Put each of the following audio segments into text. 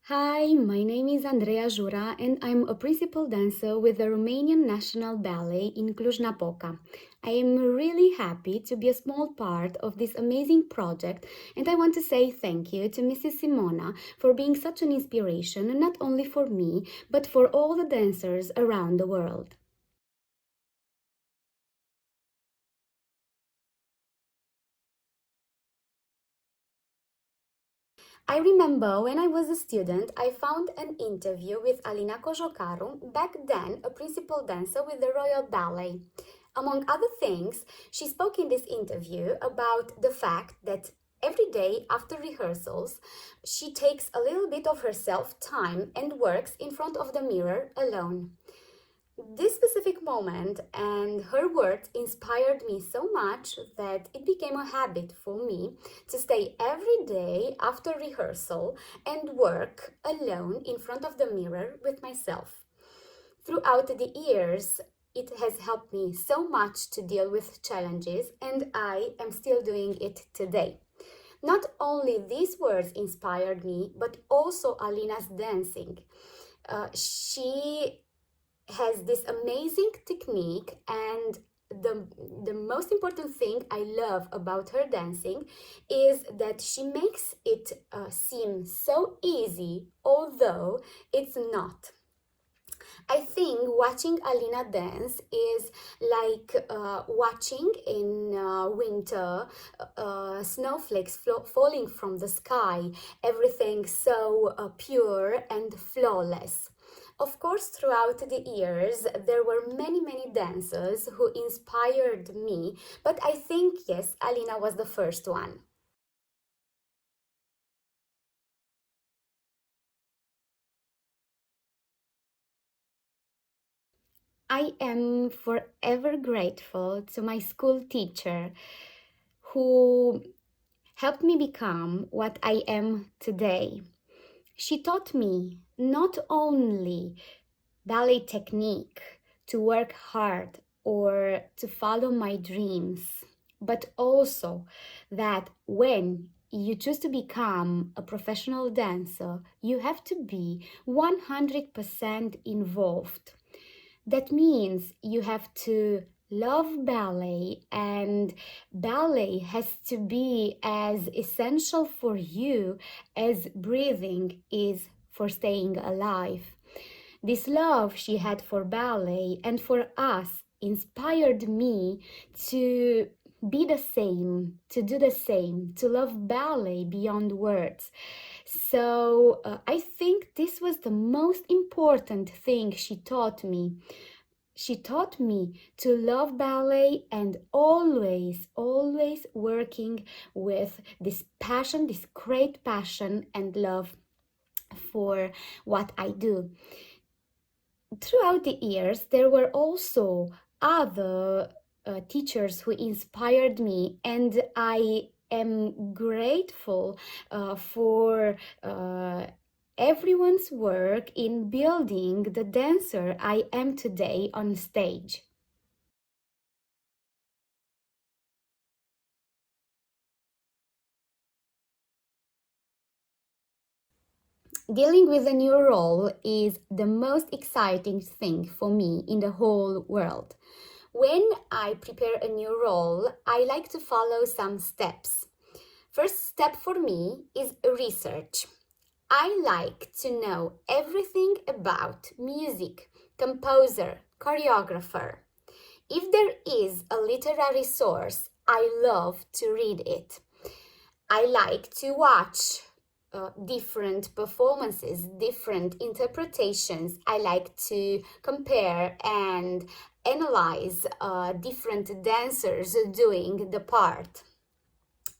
Hi, my name is Andreea Jura and I'm a principal dancer with the Romanian National Ballet in Cluj-Napoca. I am really happy to be a small part of this amazing project and I want to say thank you to Mrs. Simona for being such an inspiration not only for me but for all the dancers around the world. I remember when I was a student, I found an interview with Alina Cojocaru, back then a principal dancer with the Royal Ballet. Among other things, she spoke in this interview about the fact that every day after rehearsals, she takes a little bit of herself time and works in front of the mirror alone. This specific moment and her words inspired me so much that it became a habit for me to stay every day after rehearsal and work alone in front of the mirror with myself. Throughout the years, it has helped me so much to deal with challenges, and I am still doing it today. Not only these words inspired me, but also Alina's dancing. She has this amazing technique, and the most important thing I love about her dancing is that she makes it seem so easy, although it's not. I think watching Alina dance is like watching in winter snowflakes falling from the sky, everything so pure and flawless. Of course, throughout the years, there were many dancers who inspired me, but I think, yes, Alina was the first one. I am forever grateful to my school teacher who helped me become what I am today. She taught me not only ballet technique, to work hard or to follow my dreams, but also that when you choose to become a professional dancer, you have to be 100% involved. That means you have to love ballet, and ballet has to be as essential for you as breathing is for staying alive. This love she had for ballet and for us inspired me to be the same, to do the same, to love ballet beyond words. So I think this was the most important thing she taught me. She taught me to love ballet and always working with this passion, this great passion and love for what I do. Throughout the years, there were also other teachers who inspired me, and I am grateful for everyone's work in building the dancer I am today on stage. Dealing with a new role is the most exciting thing for me in the whole world. When I prepare a new role, I like to follow some steps. First step for me is research. I like to know everything about music, composer, choreographer. If there is a literary source, I love to read it. I like to watch different performances, different interpretations. I like to compare and analyze different dancers doing the part.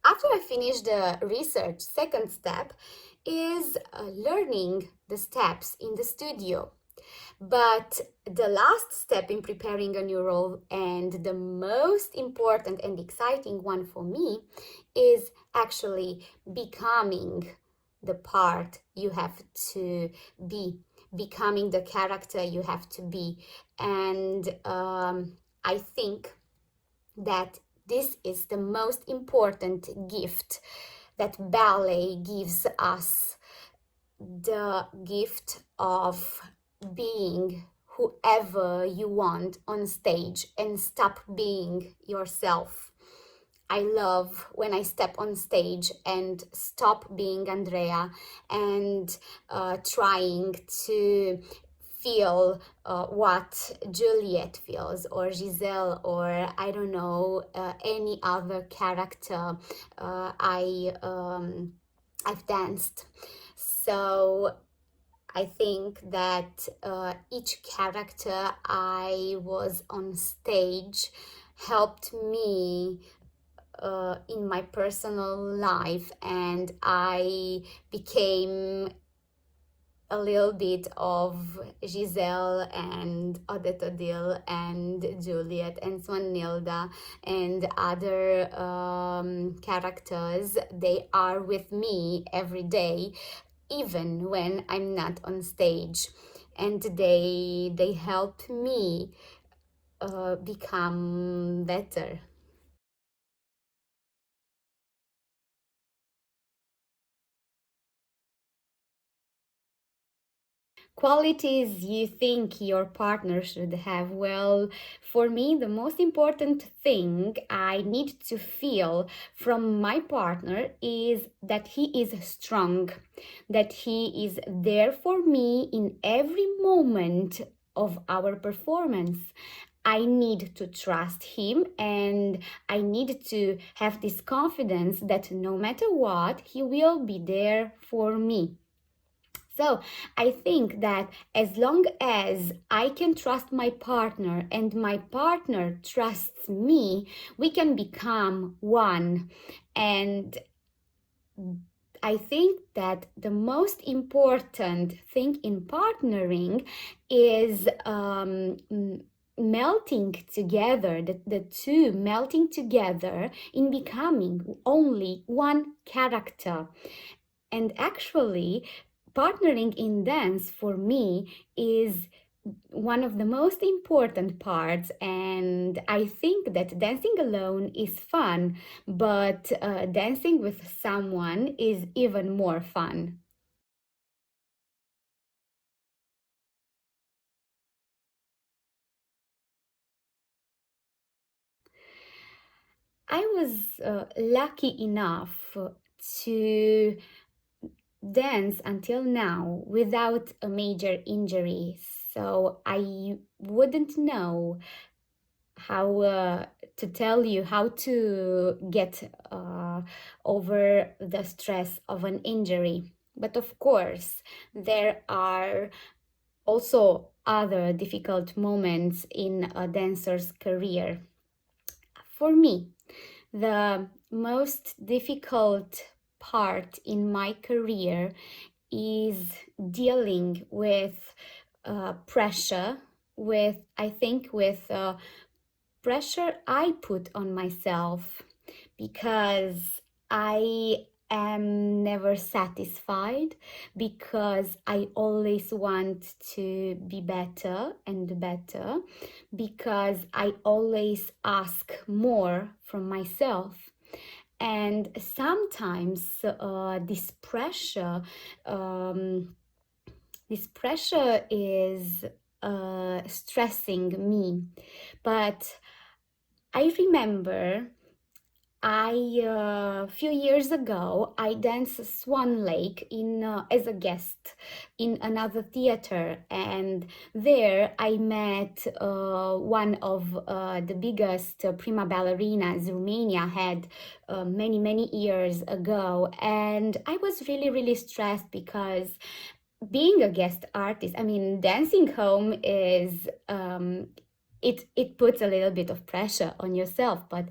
After I finish the research, second step is learning the steps in the studio. But the last step in preparing a new role, and the most important and exciting one for me, is actually becoming the part you have to be, becoming the character you have to be. And I think that this is the most important gift that ballet gives us. the gift of being whoever you want on stage and stop being yourself. I love when I step on stage and stop being Andrea and trying to feel what Juliet feels, or Giselle, or I don't know, any other character I've danced. So I think that each character I was on stage helped me in my personal life, and I became a little bit of Giselle and Odette Odile and Juliet and Swanilda and other characters. They are with me every day, even when I'm not on stage, and they help me become better. Qualities you think your partner should have? Well, for me, the most important thing I need to feel from my partner is that he is strong, that he is there for me in every moment of our performance. I need to trust him, and I need to have this confidence that no matter what, he will be there for me. So I think that as long as I can trust my partner and my partner trusts me, we can become one. And I think that the most important thing in partnering is melting together, the two melting together in becoming only one character. And actually, partnering in dance for me is one of the most important parts, and I think that dancing alone is fun, but dancing with someone is even more fun. I was lucky enough to dance until now without a major injury, so I wouldn't know how to tell you how to get over the stress of an injury. But of course, there are also other difficult moments in a dancer's career. For me, the most difficult part in my career is dealing with pressure, with I think with pressure I put on myself, because I am never satisfied, because I always want to be better and better, because I always ask more from myself. And sometimes um, this pressure is stressing me. But I remember a few years ago, I danced Swan Lake in as a guest in another theater, and there I met one of the biggest prima ballerinas Romania had many years ago, and I was really stressed because being a guest artist, I mean, dancing home is it puts a little bit of pressure on yourself, but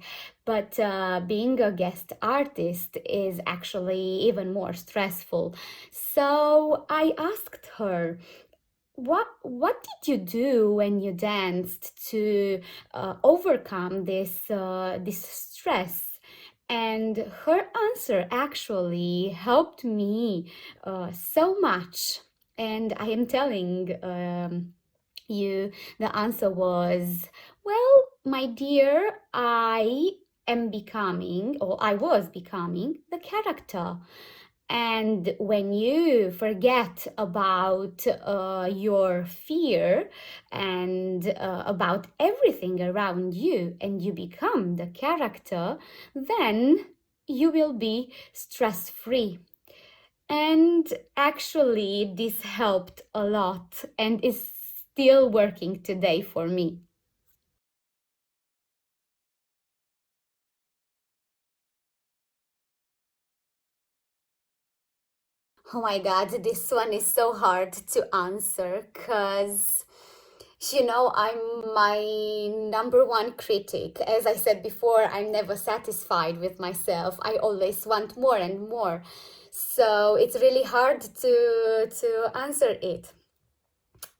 being a guest artist is actually even more stressful. So I asked her, what did you do when you danced to overcome this stress? And her answer actually helped me so much. And I am telling you, the answer was, well, my dear, I am becoming, or I was becoming, the character. And when you forget about your fear and about everything around you and you become the character, then you will be stress free. And actually, this helped a lot and is still working today for me. Oh my God, this one is so hard to answer because, I'm my number one critic. As I said before, I'm never satisfied with myself. I always want more and more. So it's really hard to answer it.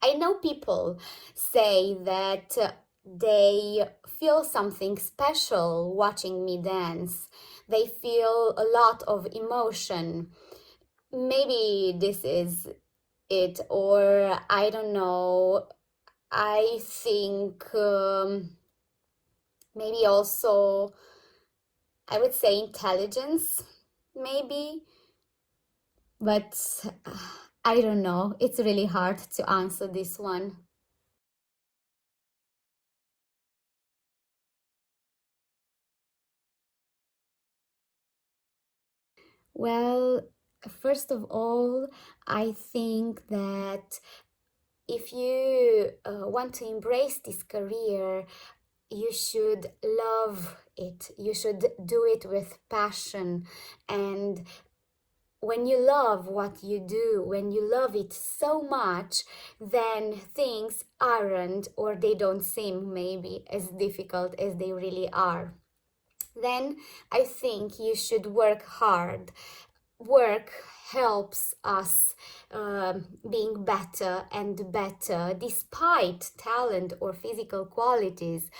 I know people say that they feel something special watching me dance. They feel a lot of emotion. Maybe this is it, or I don't know. I think maybe also I would say intelligence, maybe, but I don't know. It's really hard to answer this one. Well, first of all, I think that if you want to embrace this career, you should love it. You should do it with passion. And when you love what you do, when you love it so much, then things aren't or they don't seem maybe as difficult as they really are. Then I think you should work hard. Work helps us being better and better despite talent or physical qualities.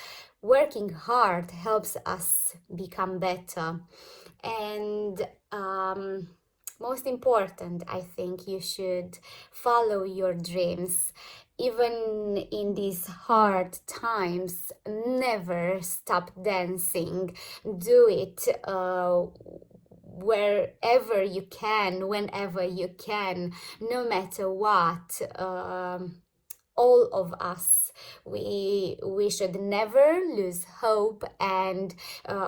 Working hard helps us become better. And most important, I think you should follow your dreams. Even in these hard times, never stop dancing. Do it wherever you can, whenever you can, no matter what. All of us, we should never lose hope, and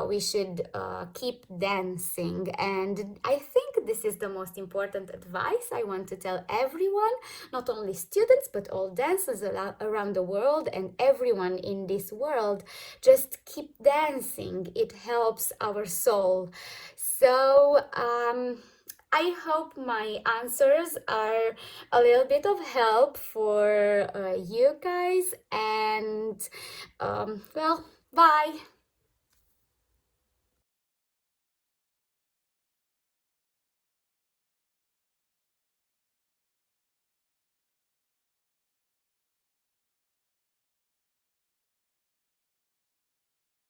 we should keep dancing. And I think this is the most important advice I want to tell everyone, not only students but all dancers around the world and everyone in this world. Just keep dancing. It helps our soul. So I hope my answers are a little bit of help for you guys. And well, bye.